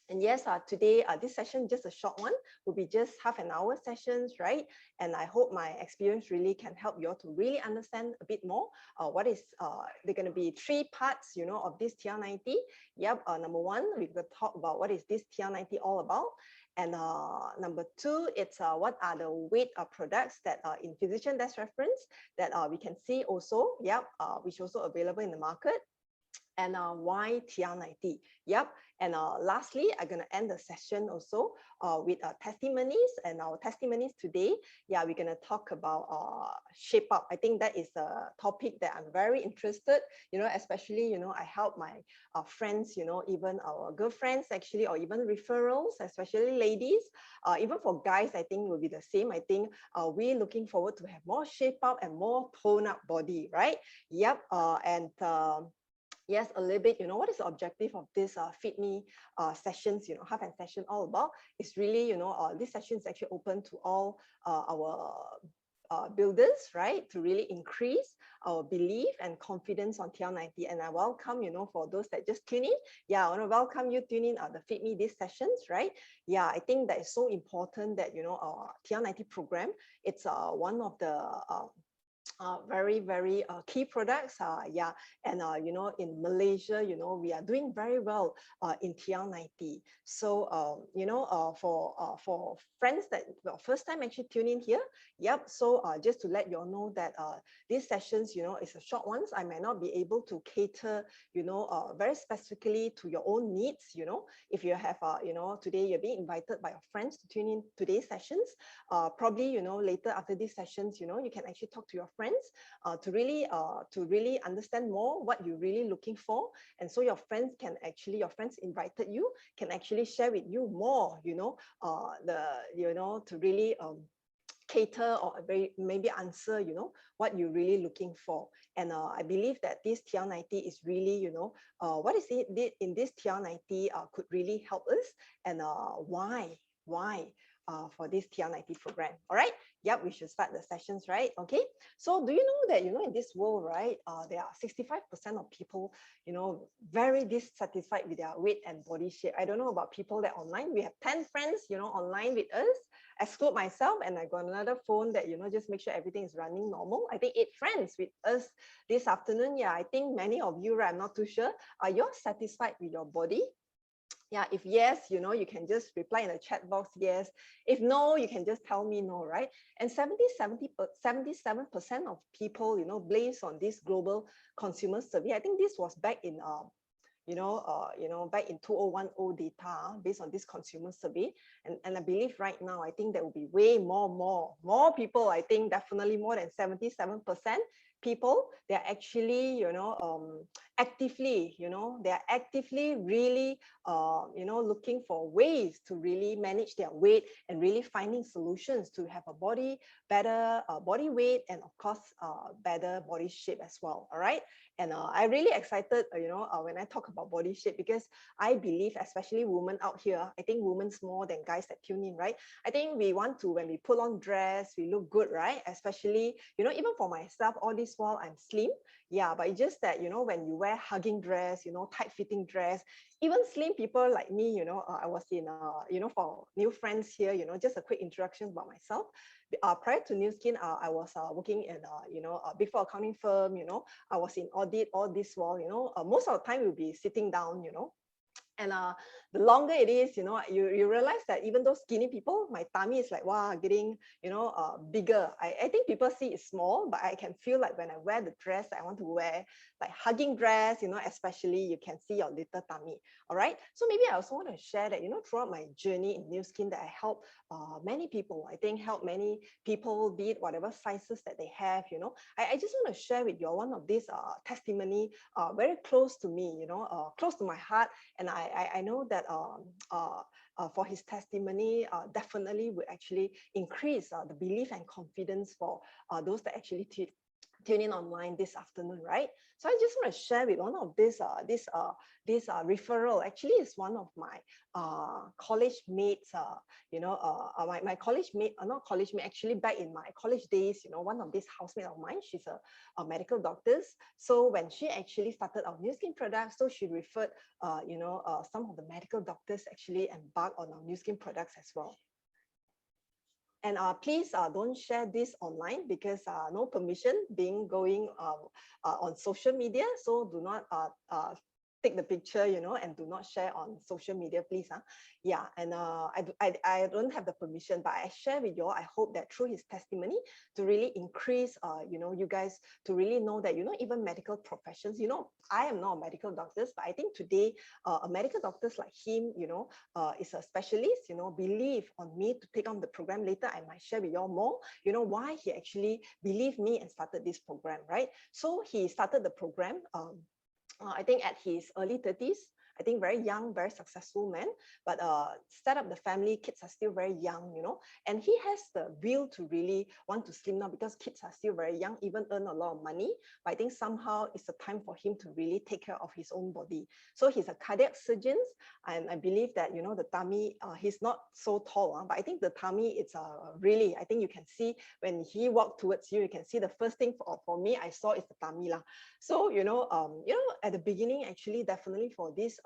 And yes, today, this session, just a short one, will be just half an hour sessions, right? And I hope my experience really can help you all to really understand a bit more. What is, they're going to be 3 parts, of this TR90. Yep, number one, we're going to talk about what is this TR90 all about. And number two, it's what are the weight products that are in physician desk reference that we can see also, yep, which also available in the market. And why TR90? Yep. And lastly, I'm going to end the session also with testimonies. And our testimonies today, yeah, we're going to talk about Shape Up. I think that is a topic that I'm very interested, especially, I help my friends, even our girlfriends actually, or even referrals, especially ladies. Even for guys, I think will be the same. I think we're looking forward to have more shape up and more tone up body, right? Yep. Yes, a little bit, what is the objective of this Fit Me sessions, half an session all about? It's really, this session is actually open to all our builders, right? To really increase our belief and confidence on TR90. And I welcome, for those that just tune in, yeah, I want to welcome you tune in the Fit Me this sessions, right? Yeah, I think that is so important that, our TR90 program, it's one of the very, very key products. Yeah, and in Malaysia, we are doing very well in TR90. So for friends that first time actually tune in here, yep. So just to let you all know that these sessions, is a short ones. I may not be able to cater, very specifically to your own needs. If you have, today you're being invited by your friends to tune in today's sessions. Probably, later after these sessions, you can actually talk to your friends to really understand more what you're really looking for. And so your friends invited you, can actually share with you more, to really cater or maybe answer, what you're really looking for. And I believe that this TR90 is really, what is it in this TR90 could really help us, and why for this TR90 program. All right. Yep, we should start the sessions, right? Okay. So do you know that, in this world, right, there are 65% of people, very dissatisfied with their weight and body shape. I don't know about people that online. We have 10 friends, online with us, exclude myself, and I got another phone that, just make sure everything is running normal. I think 8 friends with us this afternoon. Yeah, I think many of you, right, I'm not too sure. Are you satisfied with your body? Yeah, if yes, you can just reply in the chat box, yes. If no, you can just tell me no, right? And 77% of people, based on this global consumer survey, I think this was back in back in 2010 data based on this consumer survey. And I believe right now, I think there will be way more people. I think definitely more than 77% people, they're actually, actively, they're actively really, looking for ways to really manage their weight and really finding solutions to have a better body weight, and of course, better body shape as well. All right. And I'm really excited, when I talk about body shape, because I believe, especially women out here, I think women's more than guys that tune in, right? I think we want to, when we put on dress, we look good, right? Especially, even for myself, all this while I'm slim. Yeah, but it's just that, when you wear hugging dress, tight fitting dress, even slim people like me, I was in, for new friends here, just a quick introduction about myself. Prior to Nu Skin, I was working in, Big Four accounting firm, I was in audit all this while, most of the time we'll be sitting down, and the longer it is, you realize that even those skinny people, my tummy is like, wow, getting, bigger. I think people see it's small, but I can feel like when I wear the dress I want to wear, like hugging dress, especially you can see your little tummy. All right. So maybe I also want to share that, throughout my journey in Nu Skin, that I help many people. I think help many people, be it whatever sizes that they have, I just want to share with you one of these testimony very close to me, close to my heart. And I know that for his testimony, definitely would actually increase the belief and confidence for those that actually tune in online this afternoon, right? So I just want to share with one of this referral. Actually, is one of my college mates. My college mate, not college mate, actually back in my college days. One of these housemate of mine. She's a medical doctor. So when she actually started our Nu Skin products, so she referred, some of the medical doctors actually embark on our Nu Skin products as well. And please don't share this online because no permission being going on social media. So do not take the picture, and do not share on social media, please. Yeah, and I don't have the permission, but I share with you all. I hope that through his testimony to really increase, you guys to really know that, even medical professions, I am not a medical doctor, but I think today a medical doctors like him, is a specialist, believe on me to take on the program. Later, I might share with you all more, why he actually believed me and started this program, right? So he started the program, I think at his early 30s. I think very young, very successful man, but set up the family, kids are still very young, and he has the will to really want to slim down because kids are still very young, even earn a lot of money. But I think somehow it's a time for him to really take care of his own body. So he's a cardiac surgeon, and I believe that, the tummy, he's not so tall, but I think the tummy, it's really, I think you can see when he walked towards you, you can see the first thing for me, I saw is the tummy lah. So, at the beginning, actually, definitely for this,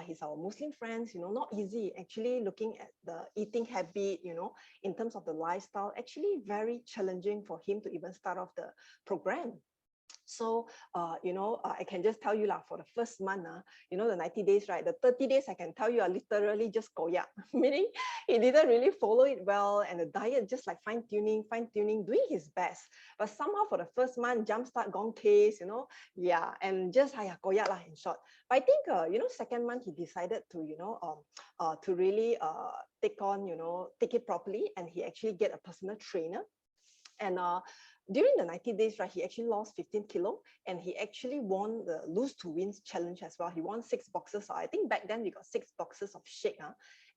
he's our Muslim friends, not easy actually looking at the eating habit, in terms of the lifestyle, actually very challenging for him to even start off the program. So, I can just tell you for the first month, the 90 days, right? The 30 days, I can tell you are literally just koyak, meaning he didn't really follow it well. And the diet just like fine tuning, doing his best. But somehow for the first month, jumpstart gone case, yeah, and just koyak lah in short. But I think, second month, he decided to, to really take it properly. And he actually get a personal trainer. And during the 90 days, right, he actually lost 15 kilo and he actually won the Lose to Win challenge as well. He won 6 boxes. I think back then we got 6 boxes of shake.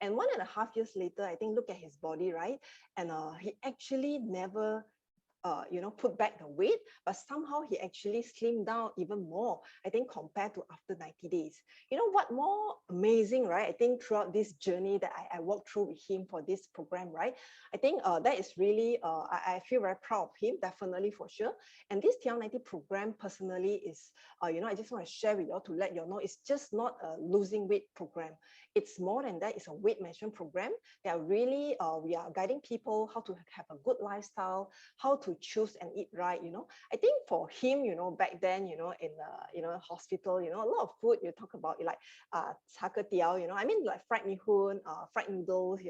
And 1.5 years later, I think, look at his body, right? And he actually never put back the weight, but somehow he actually slimmed down even more, I think, compared to after 90 days. What more amazing, right? I think throughout this journey that I walked through with him for this program, right? I think that is really, I feel very proud of him, definitely for sure. And this TL90 program personally is, I just want to share with you all to let you all know, it's just not a losing weight program. It's more than that. It's a weight management program that really, we are guiding people how to have a good lifestyle, how to choose and eat right. I think for him, back then, in the hospital, a lot of food you talk about, like char kway teow, I mean, like fried mee hoon, fried noodles,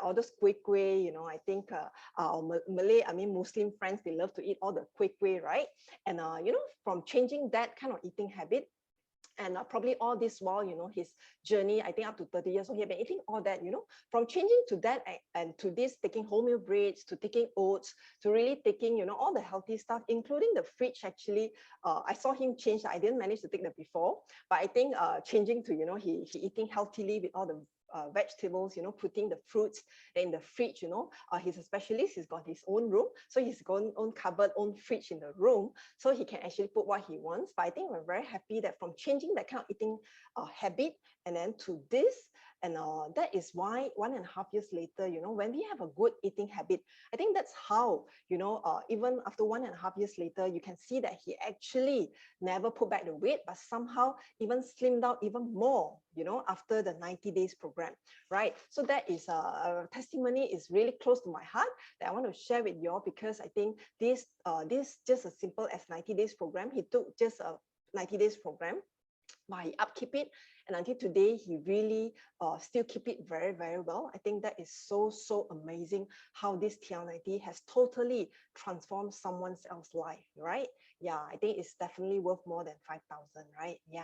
all those kueh kueh, I think our Malay, I mean Muslim friends, they love to eat all the kueh kueh, right? And from changing that kind of eating habit, and probably all this while, his journey, I think up to 30 years old, he had been eating all that, from changing to that and to this, taking wholemeal breads, to taking oats, to really taking, all the healthy stuff, including the fridge. Actually, I saw him change. I didn't manage to take that before, but I think changing to, he eating healthily with all the vegetables, putting the fruits in the fridge, he's a specialist, he's got his own room, so he's got own cupboard, own fridge in the room, so he can actually put what he wants. But I think we're very happy that from changing that kind of eating habit and then to this, and that is why 1.5 years later, when we have a good eating habit, I think that's how, even after 1.5 years later, you can see that he actually never put back the weight, but somehow even slimmed down even more, after the 90 days program, right? So that is a testimony is really close to my heart that I want to share with you all, because I think this just as simple as 90 days program, he took just a 90 days program, but he upkeep it, and until today he really still keep it very, very well. I think that is so amazing how this TL90 has totally transformed someone else's life, right? Yeah, I think it's definitely worth more than 5,000, right? Yeah.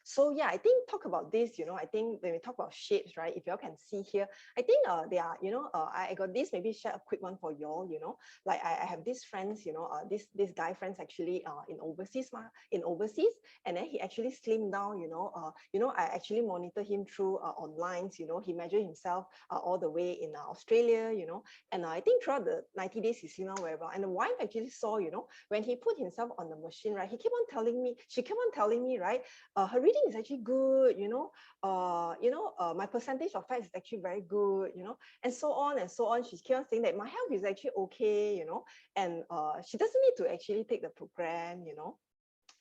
So yeah, I think talk about this, I think when we talk about shapes, right? If y'all can see here, I think they are, I got this, maybe share a quick one for y'all, like I have these friends, this guy friends actually in overseas, and then he actually slimmed down, I actually monitor him through online, he measured himself all the way in Australia, and I think throughout the 90 days he slimmed down very well. And the wife actually saw, when he put himself on the machine, right, she kept on telling me, right, her reading is actually good, my percentage of fat is actually very good, and so on and so on. She kept on saying that my health is actually okay, and she doesn't need to actually take the program,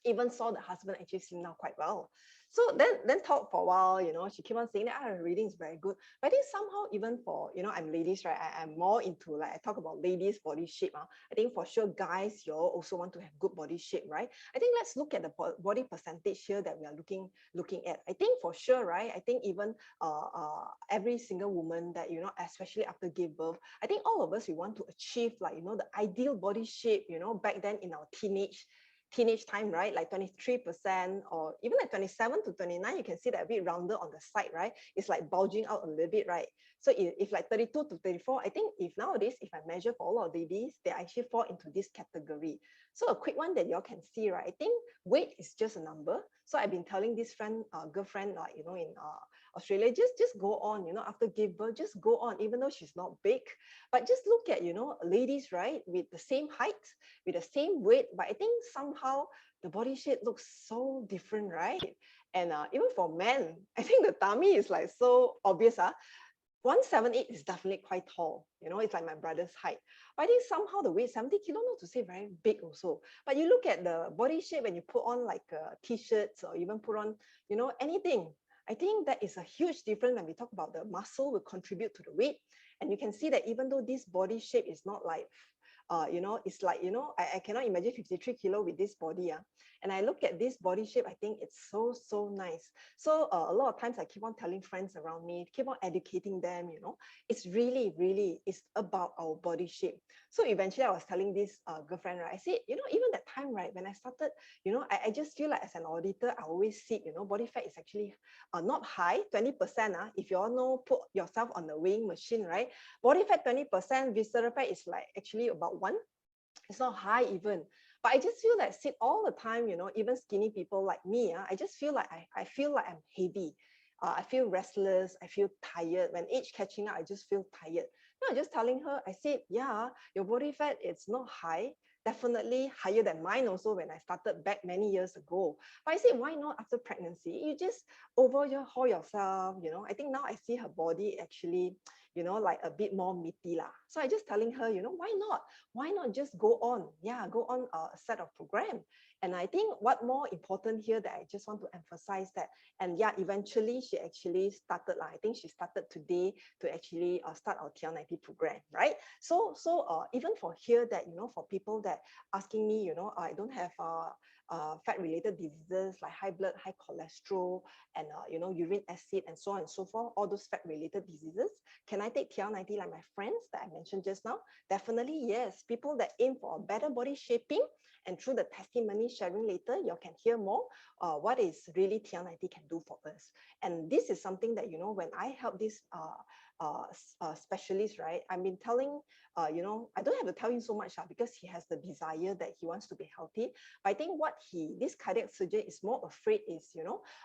even saw the husband actually slim down quite well. So then talk for a while, she kept on saying that her reading is very good. But I think somehow even for, I'm ladies, right? I'm more into like, I talk about ladies body shape. I think for sure guys, you all also want to have good body shape, right? I think let's look at the body percentage here that we are looking at. I think for sure, right? I think even every single woman that, especially after give birth, I think all of us, we want to achieve like, the ideal body shape, back then in our teenage time, right? Like 23% or even like 27 to 29, you can see that a bit rounder on the side, right? It's like bulging out a little bit, right? So if like 32 to 34, I think if nowadays, if I measure for all our ladies, they actually fall into this category. So a quick one that y'all can see, right? I think weight is just a number. So I've been telling this girlfriend, like, in Australia, just go on, after give birth, just go on, even though she's not big. But just look at, ladies, right, with the same height, with the same weight, but I think somehow the body shape looks so different, right? And even for men, I think the tummy is like so obvious. 178 is definitely quite tall. It's like my brother's height. But I think somehow the weight, 70 kilo, not to say very big also. But you look at the body shape when you put on like t-shirts or even put on, anything. I think that is a huge difference when we talk about the muscle will contribute to the weight. And you can see that even though this body shape is not like it's like, I cannot imagine 53 kilo with this body. And I look at this body shape, I think it's so nice. So a lot of times I keep on telling friends around me, keep on educating them, it's really, it's about our body shape. So eventually I was telling this girlfriend, right, I said, even that time, right, when I started, I just feel like as an auditor, I always see, body fat is actually not high, 20%. If you all know, put yourself on the weighing machine, right? Body fat 20%, visceral fat is like actually about 1. It's not high even. But I just feel like sit all the time, even skinny people like me, I just feel like I feel like I'm heavy. I feel restless. I feel tired. When age catching up, I just feel tired. No, I'm just telling her, I said, yeah, your body fat, it's not high. Definitely higher than mine also when I started back many years ago. But I said, why not after pregnancy? You just overhaul yourself, I think now I see her body actually, like a bit more meaty lah. So I just telling her, why not? Why not just go on? Yeah, go on a set of program. And I think what more important here that I just want to emphasize that, and yeah, eventually she actually started, I think she started today to actually start our TL90 program, right? So even for here that, for people that asking me, I don't have fat-related diseases like high blood, high cholesterol, and urine acid, and so on and so forth, all those fat-related diseases. Can I take TL90 like my friends that I mentioned just now? Definitely, yes. People that aim for a better body shaping, and through the testimony sharing later, you can hear more what is really TL90 can do for us. And this is something that, when I help this specialist, right, I've been telling, I don't have to tell him so much because he has the desire that he wants to be healthy. But I think what this cardiac surgeon is more afraid is,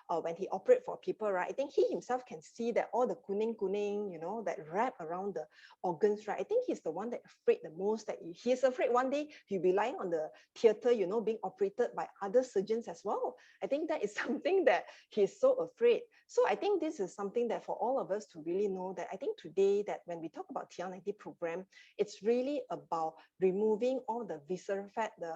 when he operate for people, right, I think he himself can see that all the kuning, that wrap around the organs, right, I think he's the one that afraid the most, that he's afraid one day he'll be lying on the theater, being operated by other surgeons as well. I think that is something that he's so afraid. So I think this is something that for all of us to really know that I think today that when we talk about TL90 program, it's really about removing all the visceral fat, the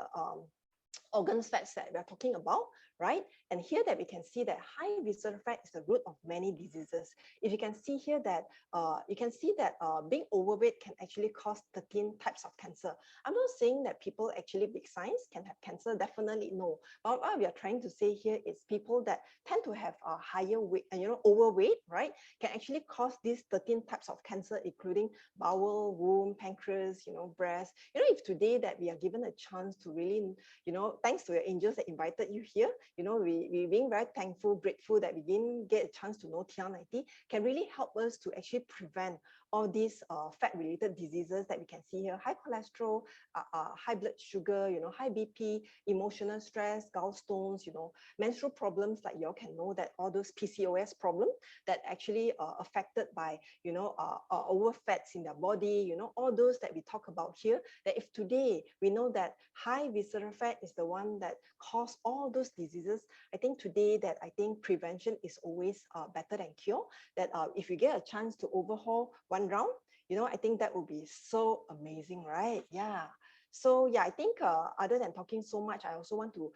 organs fats that we're talking about, right? And here that we can see that high visceral fat is the root of many diseases. If you can see here that, being overweight can actually cause 13 types of cancer. I'm not saying that people actually big size can have cancer, definitely no. But what we are trying to say here is people that tend to have a higher weight, overweight, right, can actually cause these 13 types of cancer, including bowel, womb, pancreas, breast. If today that we are given a chance to really, thanks to your angels that invited you here, you know, we being very thankful, grateful that we didn't get a chance to know TR90 can really help us to actually prevent all these fat-related diseases that we can see here: high cholesterol, high blood sugar, you know, high BP, emotional stress, gallstones, you know, menstrual problems, like you all can know that all those PCOS problems that actually are affected by, you know, over fats in their body, you know, all those that we talk about here, that if today we know that high visceral fat is the one that cause all those diseases, I think today that I think prevention is always better than cure. That if you get a chance to overhaul one round, you know, I think that would be so amazing, right? Yeah. So yeah, I think other than talking so much, I also want to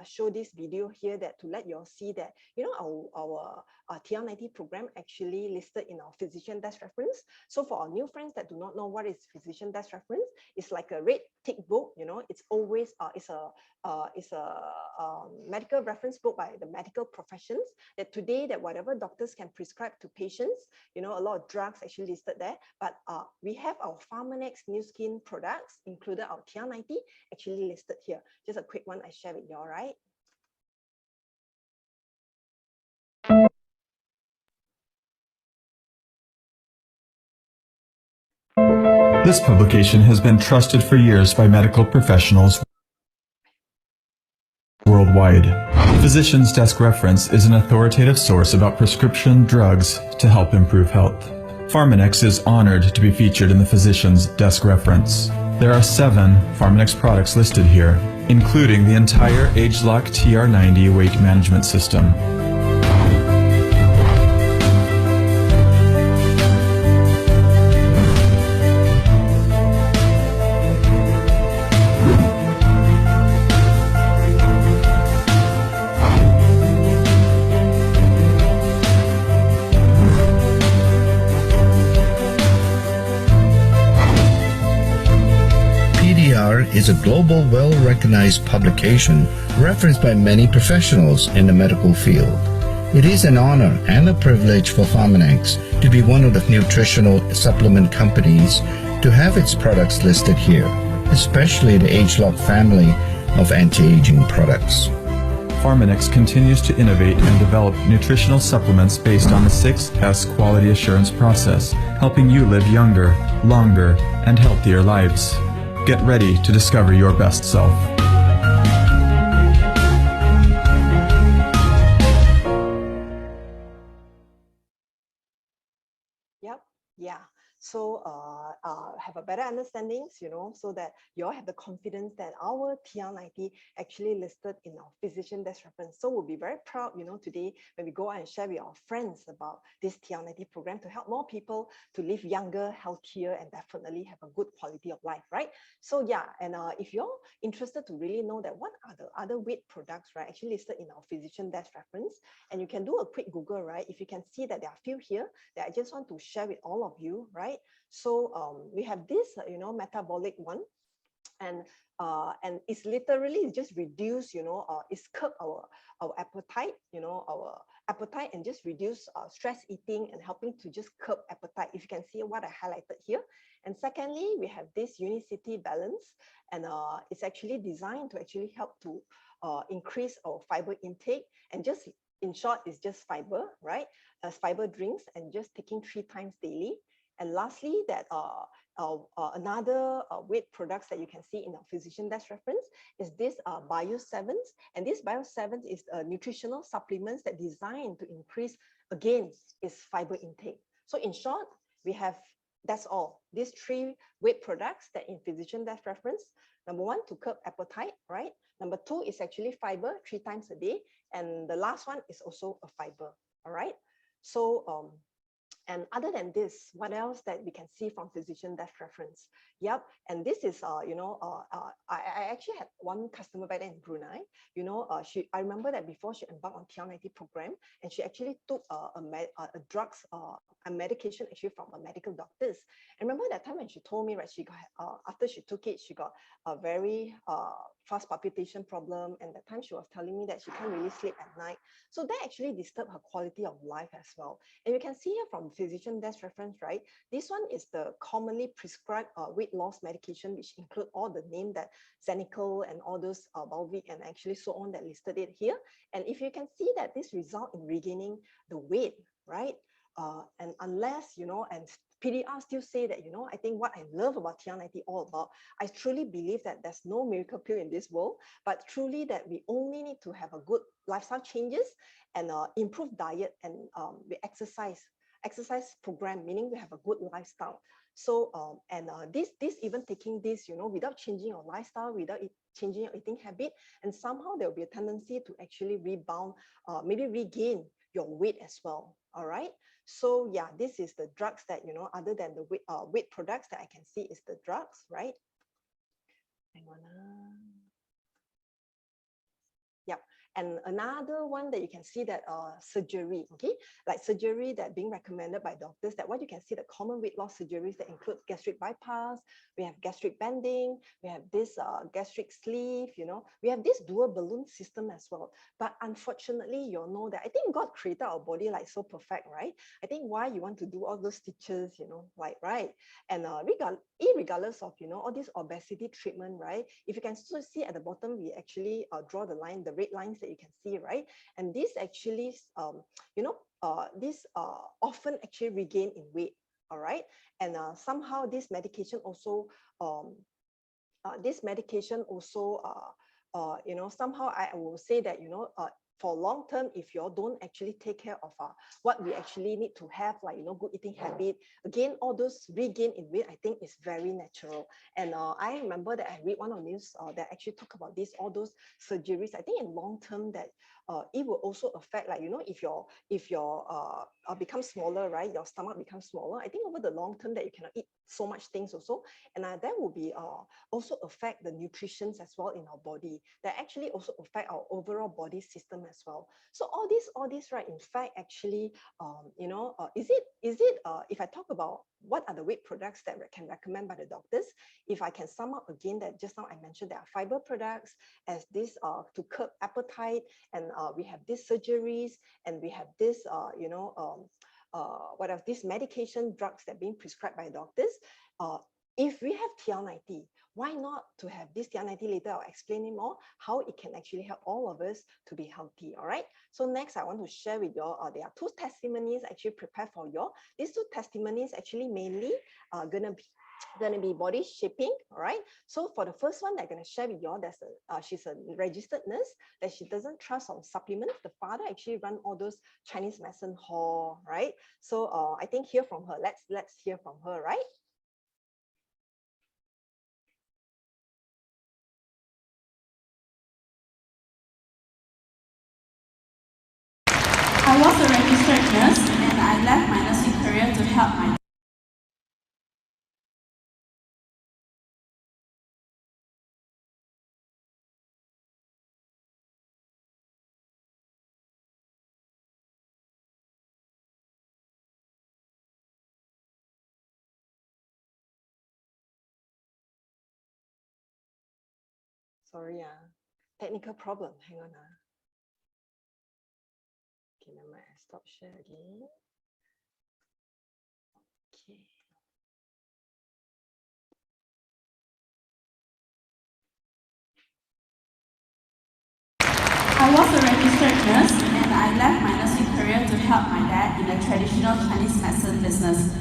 show this video here that to let you all see that, you know, our TR90 program actually listed in our physician desk reference. So for our new friends that do not know what is physician desk reference, it's like a red tick book, you know, it's always, it's a medical reference book by the medical professions, that today that whatever doctors can prescribe to patients, you know, a lot of drugs actually listed there, but we have our Pharmanex Nu Skin products, included our TR90, actually listed here. Just a quick one I share with you all, right? This publication has been trusted for years by medical professionals worldwide. Physician's Desk Reference is an authoritative source about prescription drugs to help improve health. Pharmanex is honored to be featured in the Physician's Desk Reference. There are 7 Pharmanex products listed here, including the entire ageLOC TR90 weight management system. Is a global, well-recognized publication referenced by many professionals in the medical field. It is an honor and a privilege for Pharmanex to be one of the nutritional supplement companies to have its products listed here, especially the ageLOC family of anti-aging products. Pharmanex continues to innovate and develop nutritional supplements based on the 6S quality assurance process, helping you live younger, longer, and healthier lives. Get ready to discover your best self. Yep. Yeah. So have a better understanding, you know, so that you all have the confidence that our TR90 actually listed in our physician desk reference. So we'll be very proud, you know, today when we go out and share with our friends about this TR90 program to help more people to live younger, healthier, and definitely have a good quality of life, right? So yeah, and if you're interested to really know that what are the other weight products, right, actually listed in our physician desk reference, and you can do a quick Google, right? If you can see that there are a few here that I just want to share with all of you, right? So we have this, you know, metabolic one, and it's literally just reduce, you know, it's curb our appetite, you know, our appetite, and just reduce stress eating and helping to just curb appetite. If you can see what I highlighted here. And secondly, we have this Unicity Balance, and it's actually designed to actually help to increase our fiber intake, and just in short, it's just fiber, right? Fiber drinks, and just taking 3 times daily. And lastly, that another weight products that you can see in our physician desk reference is this Bio7. And this Bio7 is nutritional supplements that designed to increase, again, its fiber intake. So in short, we have, that's all, these 3 weight products that in physician desk reference. Number 1, to curb appetite, right? Number 2 is actually fiber 3 times a day. And the last one is also a fiber, all right? So, and other than this, what else that we can see from physician desk reference? Yep, and this is, you know, I actually had one customer back then in Brunei. You know, I remember that before she embarked on TR90 program, and she actually took a drugs, a medication actually from a medical doctors. And remember that time when she told me, right, she got after she took it, she got a very fast palpitation problem, and that time she was telling me that she can't really sleep at night. So that actually disturbed her quality of life as well. And you can see here from physician desk reference, right? This one is the commonly prescribed weight loss medication, which include all the name that Xenical and all those Balvic and actually so on that listed it here. And if you can see that this result in regaining the weight, right? And unless, you know, and PDR still say that, you know, I think what I love about TR90 all about, I truly believe that there's no miracle pill in this world, but truly that we only need to have a good lifestyle changes and improve diet and we exercise program, meaning we have a good lifestyle. So this even taking this, you know, without changing your lifestyle, without changing your eating habit, and somehow there will be a tendency to actually rebound, maybe regain your weight as well. All right. So yeah, this is the drugs that, you know, other than the weight products that I can see is the drugs, right? Hang on. Yep. And another one that you can see that surgery, okay, like surgery that being recommended by doctors, that what you can see the common weight loss surgeries that include gastric bypass, we have gastric banding, we have this gastric sleeve, you know, we have this dual balloon system as well. But unfortunately, you'll know that I think God created our body like so perfect, right? I think why you want to do all those stitches, you know, like, right? And regardless of, you know, all this obesity treatment, right? If you can still see at the bottom, we actually draw the line, the red lines that you can see, right? And this actually, you know, this often actually regain in weight, all right? And somehow this medication also, you know, somehow I will say that, you know, for long term, if you all don't actually take care of what we actually need to have, like, you know, good eating habit, again, all those regain in weight, I think is very natural. And I remember that I read one of the news that actually talk about this, all those surgeries. I think in long term that it will also affect, like, you know, if your become smaller, right, your stomach becomes smaller, I think over the long term that you cannot eat so much things also, and that will be also affect the nutrition as well in our body, that actually also affect our overall body system as well. So all this, right, in fact, actually, you know, is it if I talk about what are the weight products that can recommend by the doctors, if I can sum up again that just now I mentioned there are fiber products as this to curb appetite, and we have these surgeries, and we have this you know, what else, these medication drugs that are being prescribed by doctors. If we have TR90, why not to have this TR90 later? I'll explain it more, how it can actually help all of us to be healthy, all right? So next, I want to share with you all, there are two testimonies actually prepared for you all. These two testimonies actually mainly are gonna be body shaping, all right? So for the first one that I'm going to share with you all, she's a registered nurse that she doesn't trust on supplements. The father actually run all those Chinese medicine hall, right? So I think hear from her. Let's hear from her, right? I was a registered nurse and I left my nursing career to help my Sorry, technical problem. Hang on. Okay, never mind. I stop share again. Okay. I was a registered nurse and I left my nursing career to help my dad in the traditional Chinese medicine business.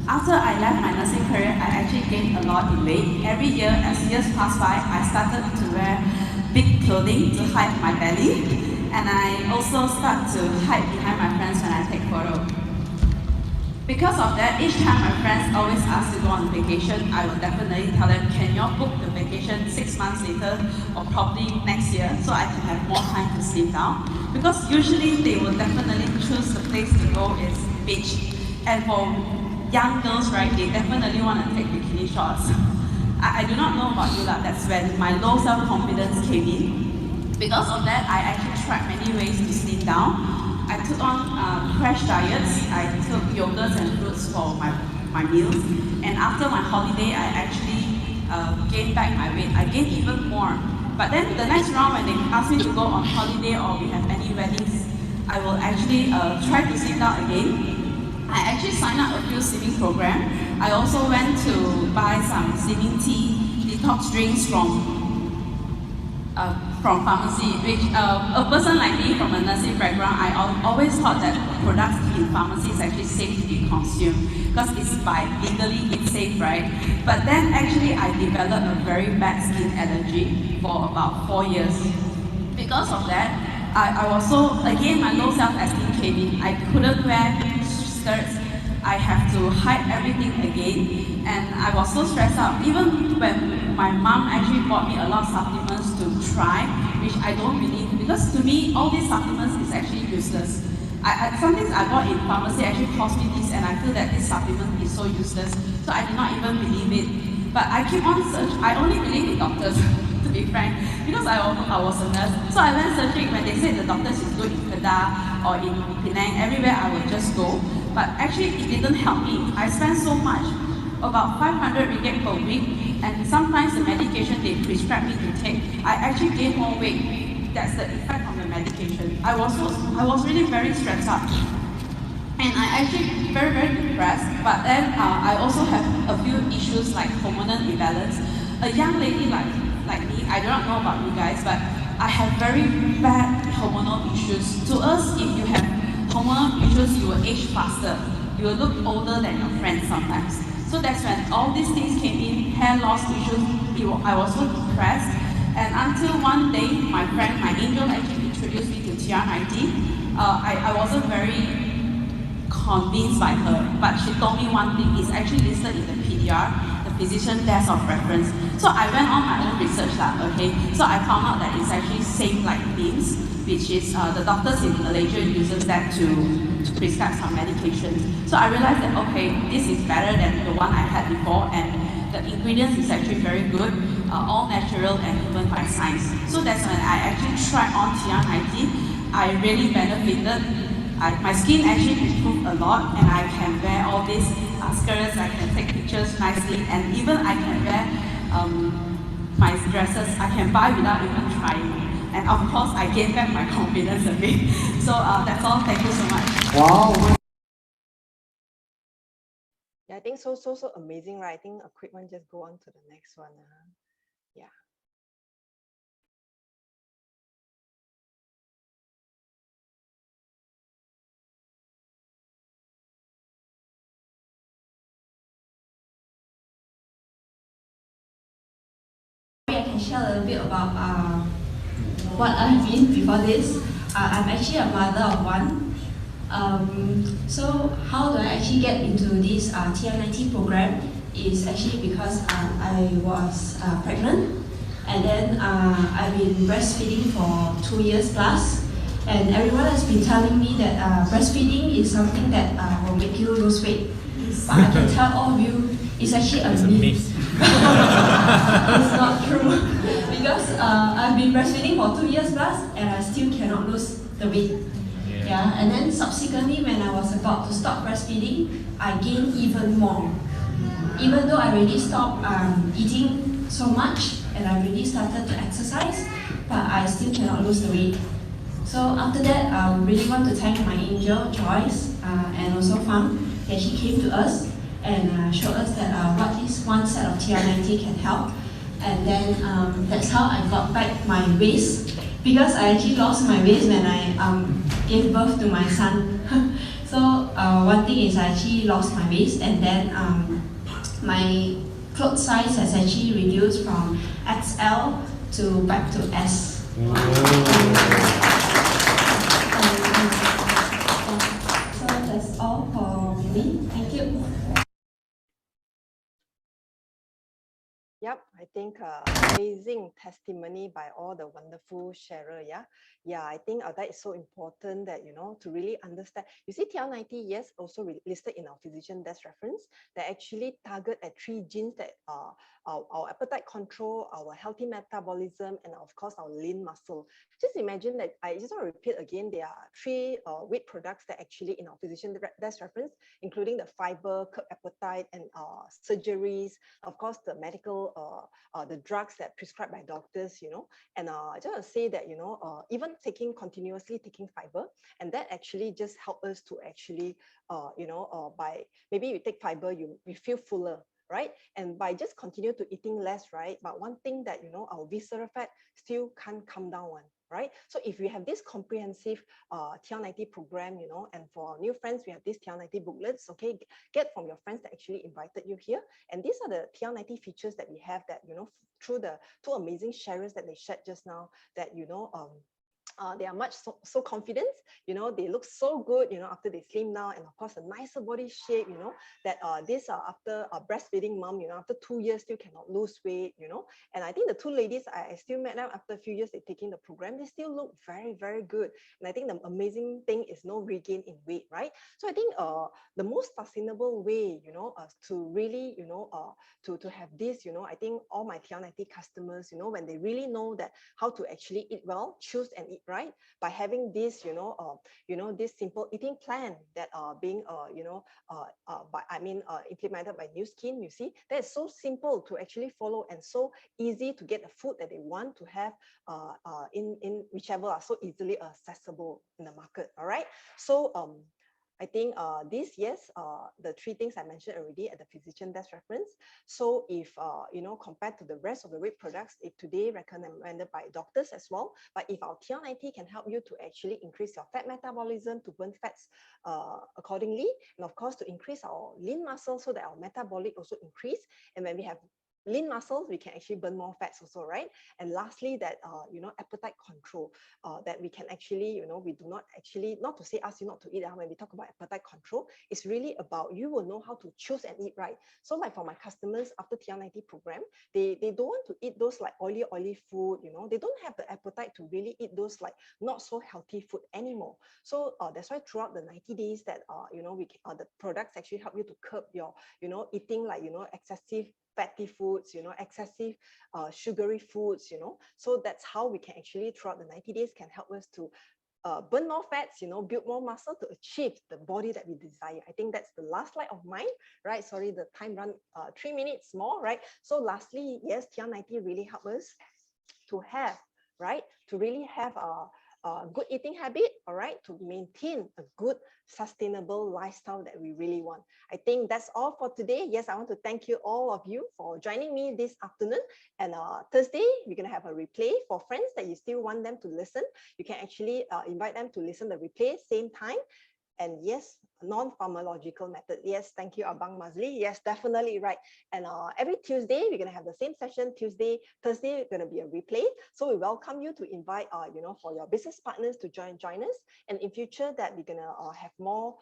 After I left my nursing career, I actually gained a lot in weight. Every year, as years passed by, I started to wear big clothing to hide my belly, and I also start to hide behind my friends when I take photos. Because of that, each time my friends always ask to go on vacation, I will definitely tell them, can you book the vacation 6 months later or probably next year so I can have more time to slim down? Because usually they will definitely choose the place to go is beach. And for young girls, right, they definitely want to take bikini shots. I do not know about you, that's when my low self-confidence came in. Because of that, I actually tried many ways to slim down. I took on crash diets. I took yogurts and fruits for my meals. And after my holiday, I actually gained back my weight. I gained even more. But then the next round, when they ask me to go on holiday or we have any weddings, I will actually try to slim down again. I actually signed up a few slimming program. I also went to buy some slimming tea, detox drinks from pharmacy, which a person like me from a nursing background, I always thought that products in pharmacy is actually safe to be consumed because it's by legally it's safe, right? But then actually I developed a very bad skin allergy for about 4 years. Because of that, I was so, again, my low self-esteem came in. I couldn't wear skirts. I have to hide everything again, and I was so stressed out. Even when my mom actually bought me a lot of supplements to try, which I don't believe, because to me, all these supplements is actually useless. Some things I bought in pharmacy actually cost me this, and I feel that this supplement is so useless, so I did not even believe it. But I keep on searching. I only believe in doctors, to be frank, because I was a nurse. So I went searching when they said the doctors is good in Kedah or in Penang, everywhere I would just go. But actually, it didn't help me. I spent so much, about 500 ringgit per week, and sometimes the medication they prescribed me to take, I actually gained more weight. That's the effect of the medication. I was really very stressed out, and I actually very, very depressed. But then I also have a few issues like hormonal imbalance. A young lady like me, I do not know about you guys, but I have very bad hormonal issues. To us, if you have hormonal issues, you will age faster. You will look older than your friends sometimes. So that's when all these things came in, hair loss issues, I was so depressed. And until one day, my friend, my angel actually introduced me to TR90. I wasn't very convinced by her, but she told me one thing, it's actually listed in the PDR, the physician desk of reference. So I went on my own research, okay? So I found out that it's actually same like NIMS, which is the doctors in Malaysia uses that to prescribe some medications. So I realized that, okay, this is better than the one I had before, and the ingredients is actually very good, all natural and proven by science. So that's when I actually tried on TR90. I really benefited. My skin actually improved a lot, and I can wear all these skirts, I can take pictures nicely, and even I can wear my dresses, I can buy without even trying. And of course, I gained back my confidence a bit. So that's all. Thank you so much. Wow. Yeah, I think so amazing, right? I think a quick one, just go on to the next one. Yeah. I can share a little bit about what I've been before this. I'm actually a mother of one. So how do I actually get into this TR90 program is actually because I was pregnant, and then I've been breastfeeding for 2 years plus, and everyone has been telling me that breastfeeding is something that will make you lose weight. But I can tell all of you, it's actually a myth. It's not true, because I've been breastfeeding for 2 years plus and I still cannot lose the weight. Yeah, and then subsequently when I was about to stop breastfeeding, I gained even more. Even though I already stopped eating so much and I really started to exercise, but I still cannot lose the weight. So after that, I really want to thank my angel, Joyce, and also Fang, that she came to us and showed us that what this one set of TR90 can help. And then that's how I got back my waist, because I actually lost my waist when I gave birth to my son. So one thing is I actually lost my waist, and then my clothes size has actually reduced from XL to back to S. So that's all for me. Thank you. Yep, I think amazing testimony by all the wonderful sharer. Yeah, I think that is so important that, to really understand. You see, TR90, yes, also listed in our physician desk reference, that actually target at 3 genes that are our appetite control, our healthy metabolism, and of course, our lean muscle. Just imagine that, I just want to repeat again, there are 3 weight products that actually in our physician desk reference, including the fiber, curb appetite, and surgeries, of course, the medical the drugs that prescribed by doctors, and I just want to say that, even continuously taking fiber, and that actually just help us to actually, by maybe you take fiber, you feel fuller, right? And by just continue to eating less, right? But one thing that, our visceral fat still can't come down on, right? So if we have this comprehensive TL90 program, and for our new friends, we have these TL90 booklets, okay? Get from your friends that actually invited you here. And these are the TL90 features that we have that, through the two amazing sharers that they shared just now, that, they are much so confident, they look so good, after they slim down, and of course a nicer body shape, that these are after a breastfeeding mom, after 2 years still cannot lose weight, and I think the two ladies, I still met them after a few years they taking the program, they still look very, very good. And I think the amazing thing is no regain in weight, right? So I think the most sustainable way, to really, to have this, I think all my TL90 customers, when they really know that how to actually eat well, choose and eat right, by having this, this simple eating plan that are being, implemented by Nu Skin, you see, that is so simple to actually follow and so easy to get the food that they want to have in whichever are so easily accessible in the market. All right. So I think the three things I mentioned already at the physician desk reference. So if, compared to the rest of the weight products, if today recommended by doctors as well, but if our TL90 can help you to actually increase your fat metabolism, to burn fats accordingly, and of course to increase our lean muscle so that our metabolic also increase. And when we have lean muscles, we can actually burn more fats also, right? And lastly, that appetite control, that we can actually, we do not actually, not to say ask you not to eat, when we talk about appetite control, it's really about you will know how to choose and eat right. So like for my customers after TL90 program, they don't want to eat those like oily food, they don't have the appetite to really eat those like not so healthy food anymore. So that's why throughout the 90 days that the products actually help you to curb your eating like excessive fatty foods, excessive sugary foods, so that's how we can actually throughout the 90 days can help us to burn more fats, build more muscle to achieve the body that we desire. I think that's the last slide of mine, right? Sorry, the time run 3 minutes more, right? So lastly, yes, TL90 really help us to have, right? To really have a good eating habit, all right, to maintain a good sustainable lifestyle that we really want. I think that's all for today. Yes, I want to thank you all of you for joining me this afternoon. And Thursday, we're going to have a replay for friends that you still want them to listen. You can actually invite them to listen the replay same time. And yes, non-pharmacological method. Yes, thank you, Abang Mazli. Yes, definitely right. And every Tuesday, we're going to have the same session. Thursday, going to be a replay. So we welcome you to invite, for your business partners to join us. And in future that we're going to have more,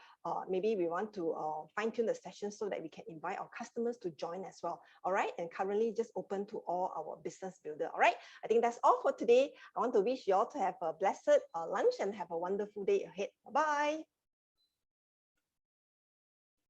maybe we want to fine tune the session so that we can invite our customers to join as well. All right. And currently just open to all our business builder. All right. I think that's all for today. I want to wish you all to have a blessed lunch and have a wonderful day ahead. Bye-bye.